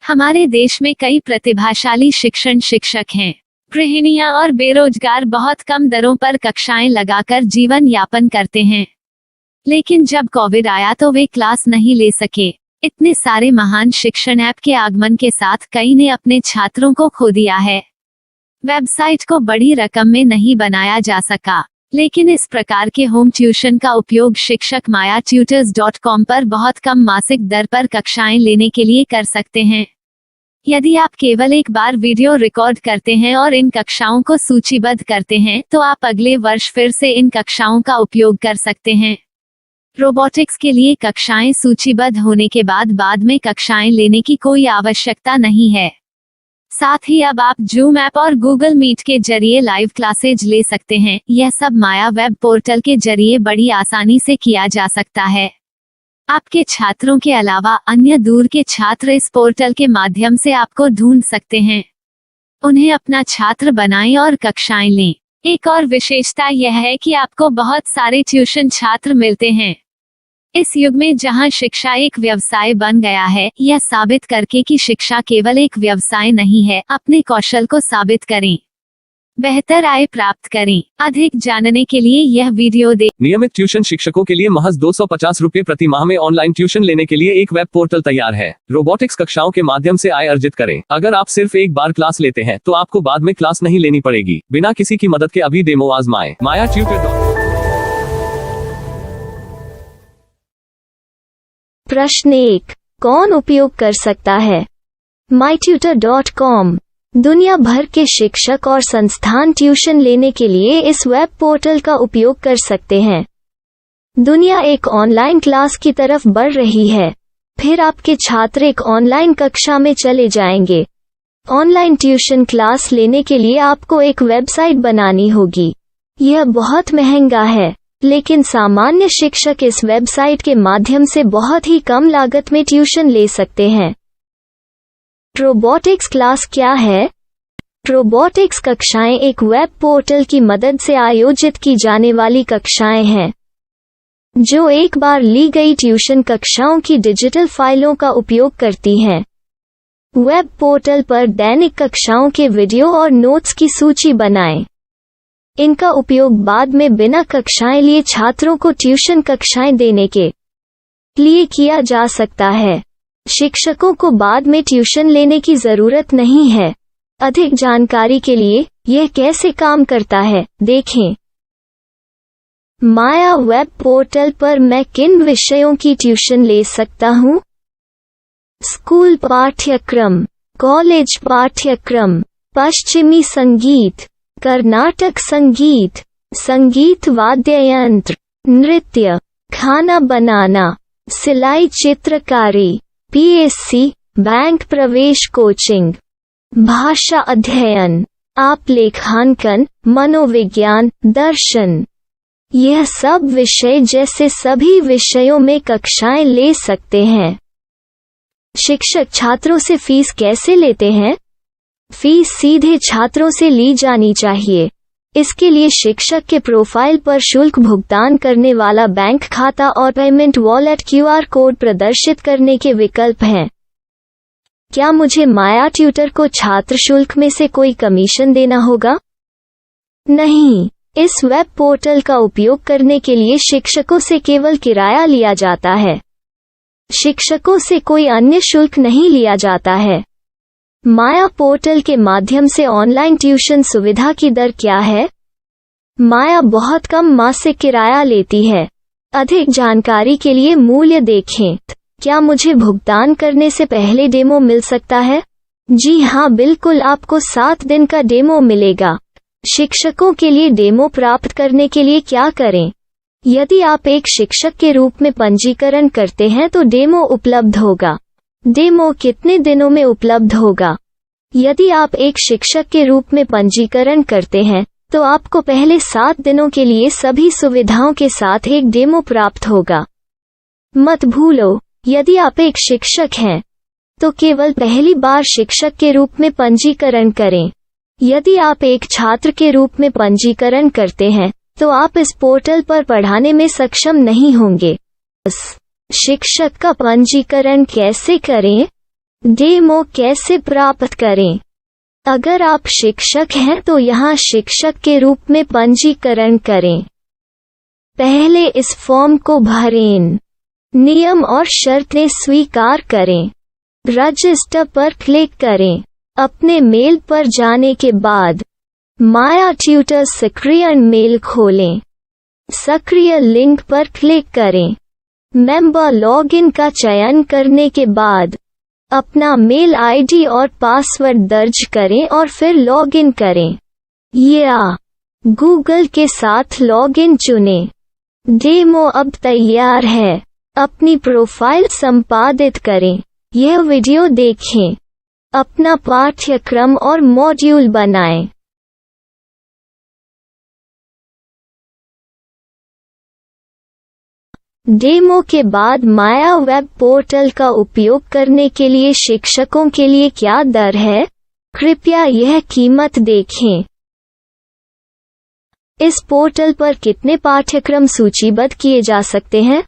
हमारे देश में कई प्रतिभाशाली शिक्षण शिक्षक हैं। गृहिणियां और बेरोजगार बहुत कम दरों पर कक्षाएं लगाकर जीवन यापन करते हैं। लेकिन जब कोविड आया तो वे क्लास नहीं ले सके। इतने सारे महान शिक्षण ऐप के आगमन के साथ कई ने अपने छात्रों को खो दिया है। वेबसाइट को बड़ी रकम में नहीं बनाया जा सका, लेकिन इस प्रकार के होम ट्यूशन का उपयोग शिक्षक myatutors.com पर बहुत कम मासिक दर पर कक्षाएं लेने के लिए कर सकते हैं। यदि आप केवल एक बार वीडियो रिकॉर्ड करते हैं और इन कक्षाओं को सूचीबद्ध करते हैं तो आप अगले वर्ष फिर से इन कक्षाओं का उपयोग कर सकते हैं। रोबोटिक्स के लिए कक्षाएं सूचीबद्ध होने के बाद में कक्षाएं लेने की कोई आवश्यकता नहीं है। साथ ही अब आप जूम ऐप और गूगल मीट के जरिए लाइव क्लासेज ले सकते हैं। यह सब माया वेब पोर्टल के जरिए बड़ी आसानी से किया जा सकता है। आपके छात्रों के अलावा अन्य दूर के छात्र इस पोर्टल के माध्यम से आपको ढूंढ सकते हैं। उन्हें अपना छात्र बनाएं और कक्षाएं लें। एक और विशेषता यह है कि आपको बहुत सारे ट्यूशन छात्र मिलते हैं। इस युग में जहां शिक्षा एक व्यवसाय बन गया है, यह साबित करके कि शिक्षा केवल एक व्यवसाय नहीं है, अपने कौशल को साबित करें, बेहतर आय प्राप्त करें। अधिक जानने के लिए यह वीडियो देखें। नियमित ट्यूशन शिक्षकों के लिए महज 250 रुपए प्रति माह में ऑनलाइन ट्यूशन लेने के लिए एक वेब पोर्टल तैयार है। रोबोटिक्स कक्षाओं के माध्यम से आय अर्जित करें। अगर आप सिर्फ एक बार क्लास लेते हैं तो आपको बाद में क्लास नहीं लेनी पड़ेगी। बिना किसी की मदद के अभी डेमो आजमाएं। myatutors.com। प्रश्न 1, कौन उपयोग कर सकता है? mytutor.com दुनिया भर के शिक्षक और संस्थान ट्यूशन लेने के लिए इस वेब पोर्टल का उपयोग कर सकते हैं। दुनिया एक ऑनलाइन क्लास की तरफ बढ़ रही है। फिर आपके छात्र एक ऑनलाइन कक्षा में चले जाएंगे। ऑनलाइन ट्यूशन क्लास लेने के लिए आपको एक वेबसाइट बनानी होगी। यह बहुत महंगा है, लेकिन सामान्य शिक्षक इस वेबसाइट के माध्यम से बहुत ही कम लागत में ट्यूशन ले सकते हैं। रोबोटिक्स क्लास क्या है? रोबोटिक्स कक्षाएं एक वेब पोर्टल की मदद से आयोजित की जाने वाली कक्षाएं हैं, जो एक बार ली गई ट्यूशन कक्षाओं की डिजिटल फाइलों का उपयोग करती हैं। वेब पोर्टल पर दैनिक कक्षाओं के वीडियो और नोट्स की सूची बनाएं। इनका उपयोग बाद में बिना कक्षाएं लिए छात्रों को ट्यूशन कक्षाएं देने के लिए किया जा सकता है। शिक्षकों को बाद में ट्यूशन लेने की जरूरत नहीं है। अधिक जानकारी के लिए यह कैसे काम करता है, देखें। माया वेब पोर्टल पर मैं किन विषयों की ट्यूशन ले सकता हूँ? स्कूल पाठ्यक्रम, कॉलेज पाठ्यक्रम, पश्चिमी संगीत, कर्नाटक संगीत, संगीत वाद्य यंत्र, नृत्य, खाना बनाना, सिलाई चित्रकारी, पीएससी, बैंक प्रवेश कोचिंग, भाषा अध्ययन, आप लेखांकन, मनोविज्ञान, दर्शन। यह सब विषय जैसे सभी विषयों में कक्षाएं ले सकते हैं। शिक्षक छात्रों से फीस कैसे लेते हैं? फीस सीधे छात्रों से ली जानी चाहिए। इसके लिए शिक्षक के प्रोफाइल पर शुल्क भुगतान करने वाला बैंक खाता और पेमेंट वॉलेट क्यूआर कोड प्रदर्शित करने के विकल्प हैं। क्या मुझे माया ट्यूटर को छात्र शुल्क में से कोई कमीशन देना होगा? नहीं, इस वेब पोर्टल का उपयोग करने के लिए शिक्षकों से केवल किराया लिया जाता है। शिक्षकों से कोई अन्य शुल्क नहीं लिया जाता है। माया पोर्टल के माध्यम से ऑनलाइन ट्यूशन सुविधा की दर क्या है? माया बहुत कम मासिक किराया लेती है। अधिक जानकारी के लिए मूल्य देखें। क्या मुझे भुगतान करने से पहले डेमो मिल सकता है? जी हाँ, बिल्कुल, आपको 7 दिन का डेमो मिलेगा। शिक्षकों के लिए डेमो प्राप्त करने के लिए क्या करें? यदि आप एक शिक्षक के रूप में पंजीकरण करते हैं तो डेमो उपलब्ध होगा। डेमो कितने दिनों में उपलब्ध होगा? यदि आप एक शिक्षक के रूप में पंजीकरण करते हैं तो आपको पहले 7 दिनों के लिए सभी सुविधाओं के साथ एक डेमो प्राप्त होगा। मत भूलो, यदि आप एक शिक्षक हैं तो केवल पहली बार शिक्षक के रूप में पंजीकरण करें। यदि आप एक छात्र के रूप में पंजीकरण करते हैं तो आप इस पोर्टल पर पढ़ाने में सक्षम नहीं होंगे। शिक्षक का पंजीकरण कैसे करें? डेमो कैसे प्राप्त करें? अगर आप शिक्षक हैं तो यहाँ शिक्षक के रूप में पंजीकरण करें। पहले इस फॉर्म को भरें। नियम और शर्तें स्वीकार करें। रजिस्टर पर क्लिक करें। अपने मेल पर जाने के बाद माया ट्यूटर सक्रिय मेल खोलें। सक्रिय लिंक पर क्लिक करें। मेंबर लॉगिन का चयन करने के बाद अपना मेल आईडी और पासवर्ड दर्ज करें और फिर लॉगिन करें या गूगल के साथ लॉगिन चुनें। डेमो अब तैयार है। अपनी प्रोफाइल संपादित करें। यह वीडियो देखें। अपना पाठ्यक्रम और मॉड्यूल बनाएं। डेमो के बाद माया वेब पोर्टल का उपयोग करने के लिए शिक्षकों के लिए क्या दर है? कृपया यह कीमत देखें। इस पोर्टल पर कितने पाठ्यक्रम सूचीबद्ध किए जा सकते हैं?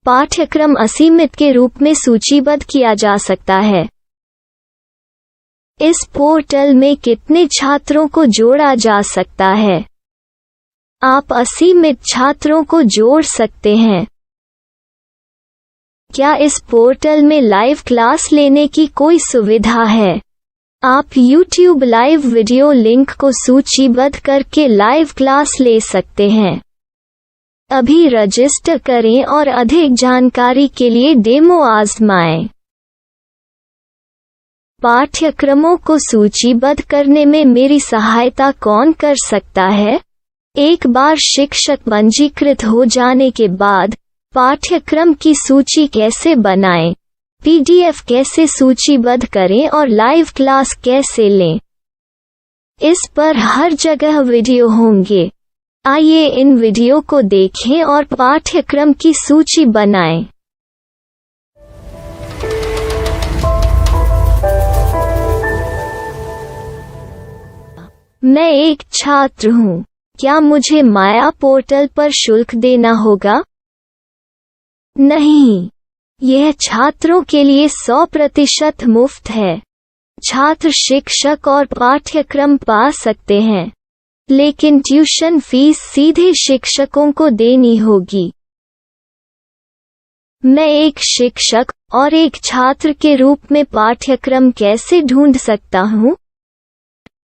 पाठ्यक्रम असीमित के रूप में सूचीबद्ध किया जा सकता है। इस पोर्टल में कितने छात्रों को जोड़ा जा सकता है? आप असीमित छात्रों को जोड़ सकते हैं। क्या इस पोर्टल में लाइव क्लास लेने की कोई सुविधा है? आप YouTube लाइव वीडियो लिंक को सूचीबद्ध करके लाइव क्लास ले सकते हैं। अभी रजिस्टर करें और अधिक जानकारी के लिए डेमो आजमाएं। पाठ्यक्रमों को सूचीबद्ध करने में मेरी सहायता कौन कर सकता है? एक बार शिक्षक पंजीकृत हो जाने के बाद पाठ्यक्रम की सूची कैसे बनाएं? PDF कैसे सूचीबद्ध करें और लाइव क्लास कैसे लें? इस पर हर जगह वीडियो होंगे। आइए इन वीडियो को देखें और पाठ्यक्रम की सूची बनाएं। मैं एक छात्र हूँ। क्या मुझे माया पोर्टल पर शुल्क देना होगा? नहीं, यह छात्रों के लिए 100% मुफ्त है। छात्र शिक्षक और पाठ्यक्रम पा सकते हैं, लेकिन ट्यूशन फीस सीधे शिक्षकों को देनी होगी। मैं एक शिक्षक और एक छात्र के रूप में पाठ्यक्रम कैसे ढूंढ सकता हूँ?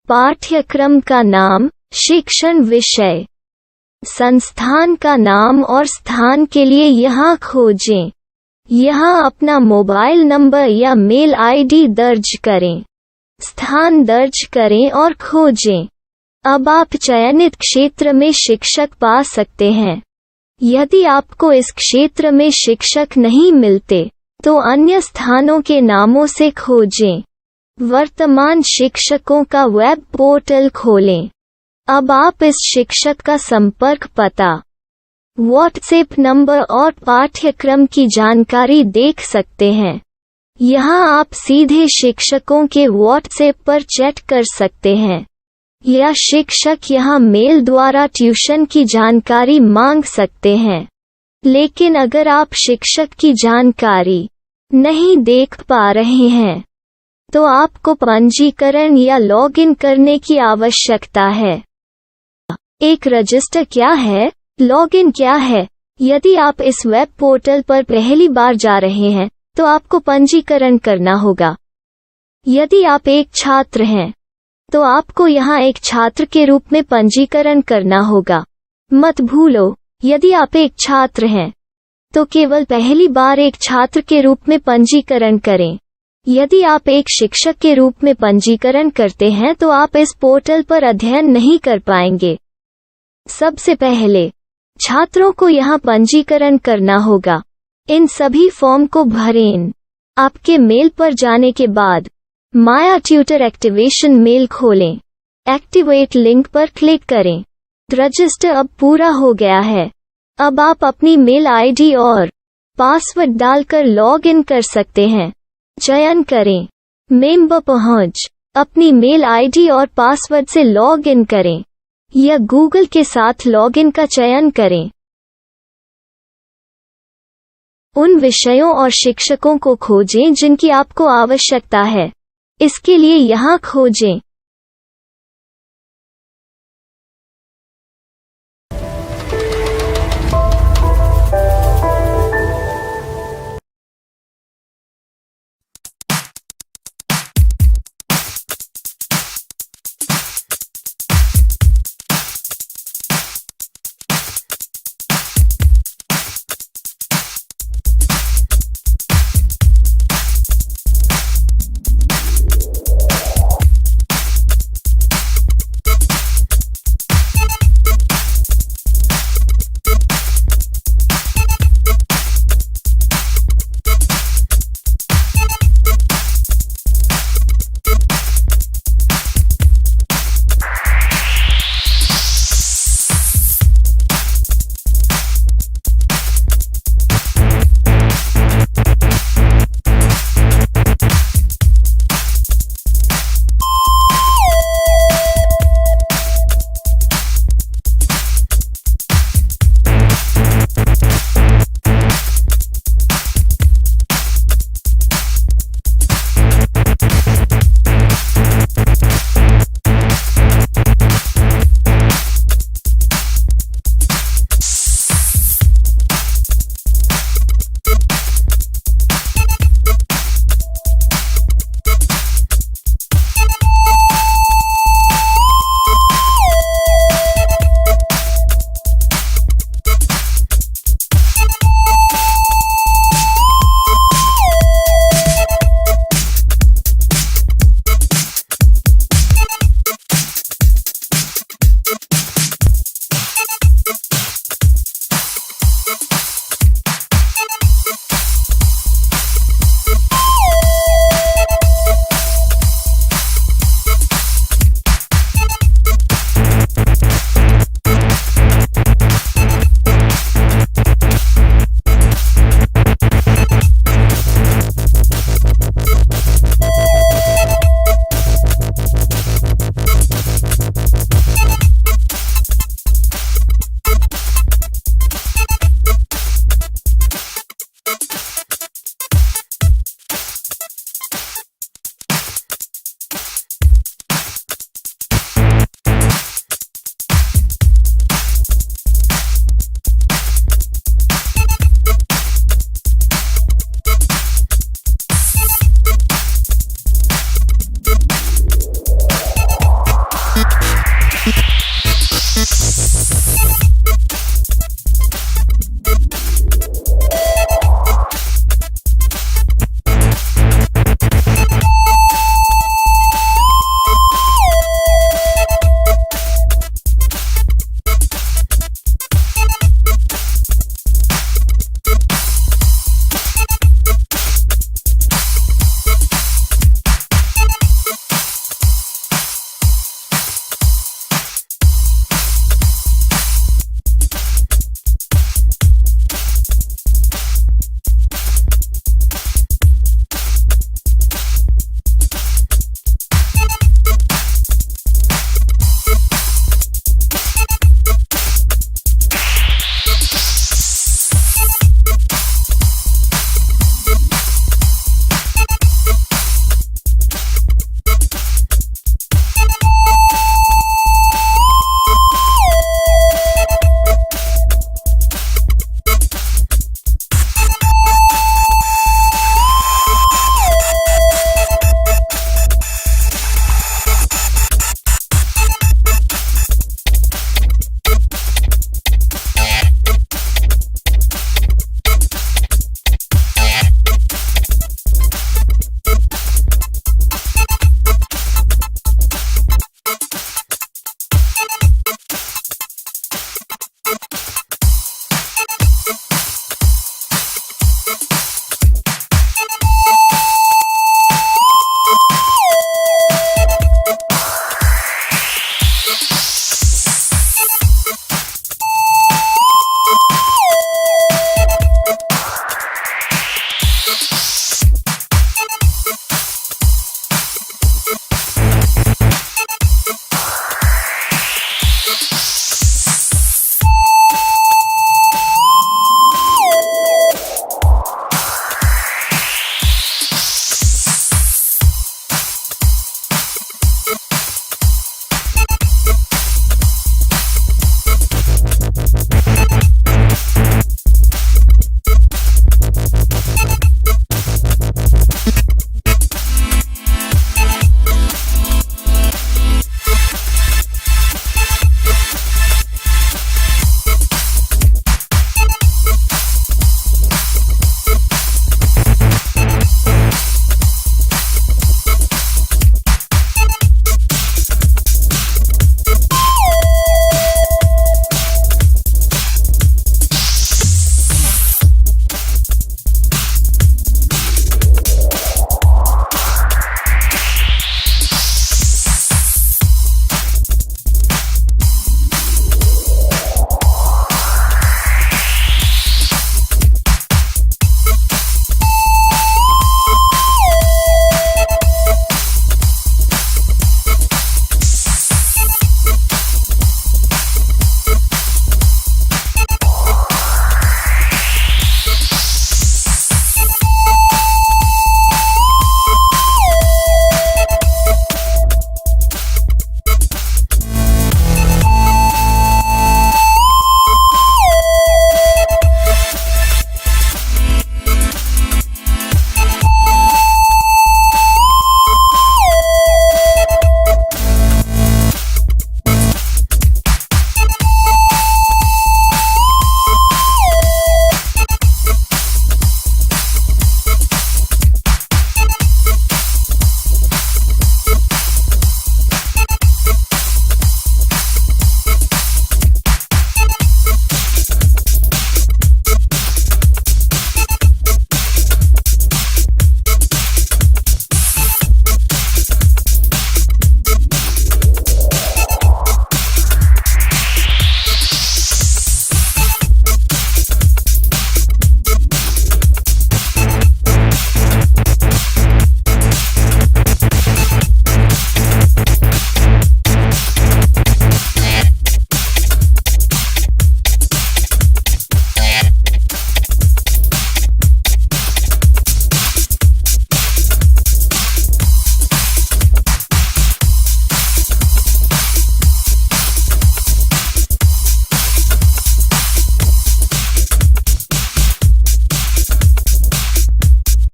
पाठ्यक्रम का नाम, शिक्षण विषय, संस्थान का नाम और स्थान के लिए यहाँ खोजें। यहाँ अपना मोबाइल नंबर या मेल आईडी दर्ज करें। स्थान दर्ज करें और खोजें। अब आप चयनित क्षेत्र में शिक्षक पा सकते हैं। यदि आपको इस क्षेत्र में शिक्षक नहीं मिलते, तो अन्य स्थानों के नामों से खोजें। वर्तमान शिक्षकों का वेब पोर्टल खोलें। अब आप इस शिक्षक का संपर्क पता, व्हाट्सएप नंबर और पाठ्यक्रम की जानकारी देख सकते हैं। यहाँ आप सीधे शिक्षकों के व्हाट्सएप पर चैट कर सकते हैं या शिक्षक यहाँ मेल द्वारा ट्यूशन की जानकारी मांग सकते हैं। लेकिन अगर आप शिक्षक की जानकारी नहीं देख पा रहे हैं, तो आपको पंजीकरण या लॉगिन करने की आवश्यकता है। एक रजिस्टर क्या है? लॉगिन क्या है? यदि आप इस वेब पोर्टल पर पहली बार जा रहे हैं, तो आपको पंजीकरण करना होगा। यदि आप एक छात्र हैं, तो आपको यहाँ एक छात्र के रूप में पंजीकरण करना होगा। मत भूलो, यदि आप एक छात्र हैं, तो केवल पहली बार एक छात्र के रूप में पंजीकरण करें। यदि आप एक शिक्षक के रूप में पंजीकरण करते हैं, तो आप इस पोर्टल पर अध्ययन नहीं कर पाएंगे। सबसे पहले छात्रों को यहाँ पंजीकरण करना होगा। इन सभी फॉर्म को भरें। आपके मेल पर जाने के बाद माया ट्यूटर एक्टिवेशन मेल खोलें। एक्टिवेट लिंक पर क्लिक करें। रजिस्टर अब पूरा हो गया है। अब आप अपनी मेल आईडी और पासवर्ड डालकर लॉग इन कर सकते हैं। चयन करें मेंबर पहुंच। अपनी मेल आईडी और पासवर्ड से लॉग इन करें या गूगल के साथ लॉगिन का चयन करें। उन विषयों और शिक्षकों को खोजें जिनकी आपको आवश्यकता है। इसके लिए यहाँ खोजें।